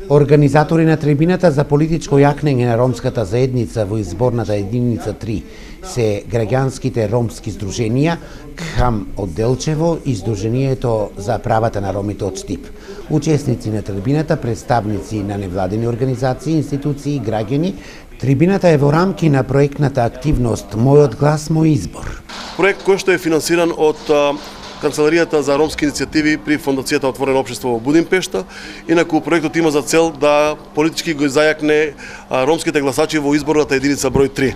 Организатори на трибината за политичко јакнење на ромската заедница во изборната единица 3 се граѓанските ромски здруженија КХАМ од Делчево и Сдруженијето за правата на ромите од Штип. Учесници на трибината, представници на невладени организации, институции и граѓани. Трибината е во рамки на проектната активност Мојот глас, мој избор. Проект кој што е финансиран од Канцеларијата за ромски иницијативи при Фондацијата Отворено општество во Будимпешта. Инаку проектот има за цел да политички го зајакне ромските гласачи во изборната единица број 3.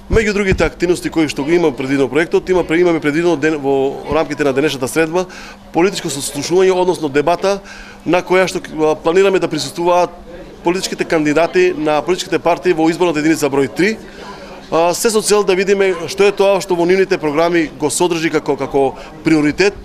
Меѓу другите активности кои што го има предвидено проектот, имаме предвидено во рамките на денешната средба политичко сослушување, односно дебата на која што планираме да присуствуваат политичките кандидати на политичките партии во изборната единица број 3. Се со цел да видиме што е тоа што во нивните програми го содржи како приоритет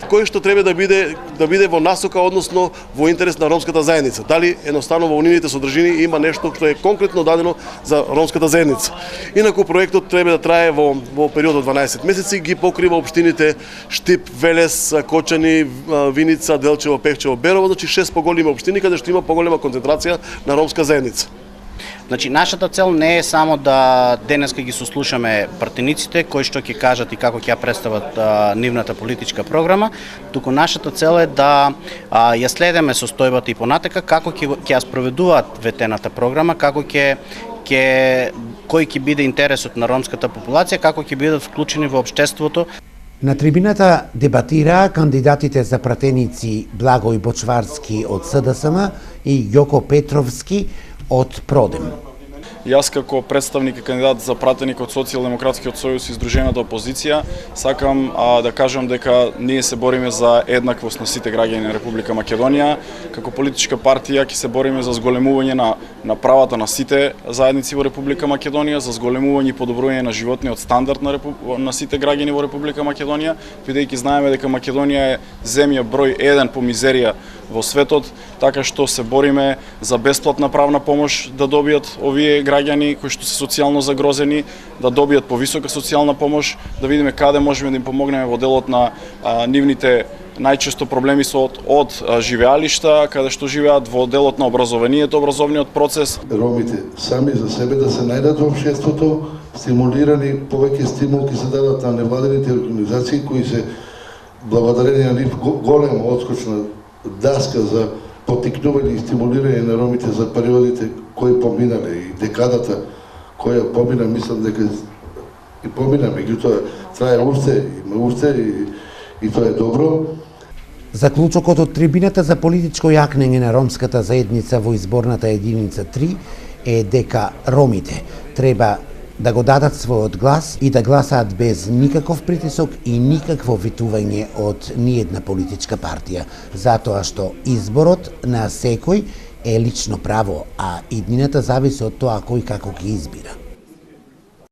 кој што треба да биде во насока, односно во интерес на ромската заедница. Дали едноставно во нивните содржини има нешто што е конкретно дадено за ромската заедница. Инаку проектот треба да трае во период од 12 месеци, ги покрива општините Штип, Велес, Кочани, Виница, Делчево, Пехчево, Берово, значи 6 поголеми општини каде што има поголема концентрација на ромска заедница. Значи, нашата цел не е само да денеска ги сослушаме партиниците кои што ќе кажат и како ќе ја представат нивната политичка програма, туку нашата цел е да ја следиме состојбата и понатака како ќе ја спроведуваат ветената програма, како кој ќе биде интересот на ромската популација, како ќе бидат вклучени во општеството. На трибината дебатираа кандидатите за пратеници Благој Бочварски од СДСМ и Јоко Петровски од Продем. Јас како представник и кандидат за пратеник од Социјалдемократскиот сојуз и Сдружената опозиција сакам да кажам дека ние се бориме за еднаквост на сите граѓани на Република Македонија. Како политичка партија ќе се бориме за зголемување на правата на сите заедници во Република Македонија, за зголемување и подобрување на животниот стандард на сите граѓани во Република Македонија, бидејќи знаеме дека Македонија е земја број 1 по мизерија во светот, така што се бориме за бесплатна правна помош да добијат овие граѓани кои што се социјално загрозени, да добијат повисока социјална помош, да видиме каде можеме да им помогнеме во делот на нивните најчесто проблеми со од живеалишта, каде што живеат, во делот на образовниот процес. Ромите сами за себе да се најдат во општеството, стимулирани, повеќе стимул ќе се дадат на невладените организации кои се благодарение на нив голема одскочна даска за поттикнување и стимулирање на ромите за периодите кои поминале и декадата која помина, мислам дека и помина, меѓутоа трае уште, има уште и тоа е добро. Заклучокот од трибината за политичко јакнење на ромската заедница во изборната единица 3 е дека ромите треба да го дадат својот глас и да гласаат без никаков притисок и никакво витување од ниедна политичка партија, затоа што изборот на секој е лично право, а иднината зависи од тоа кој како ги избира.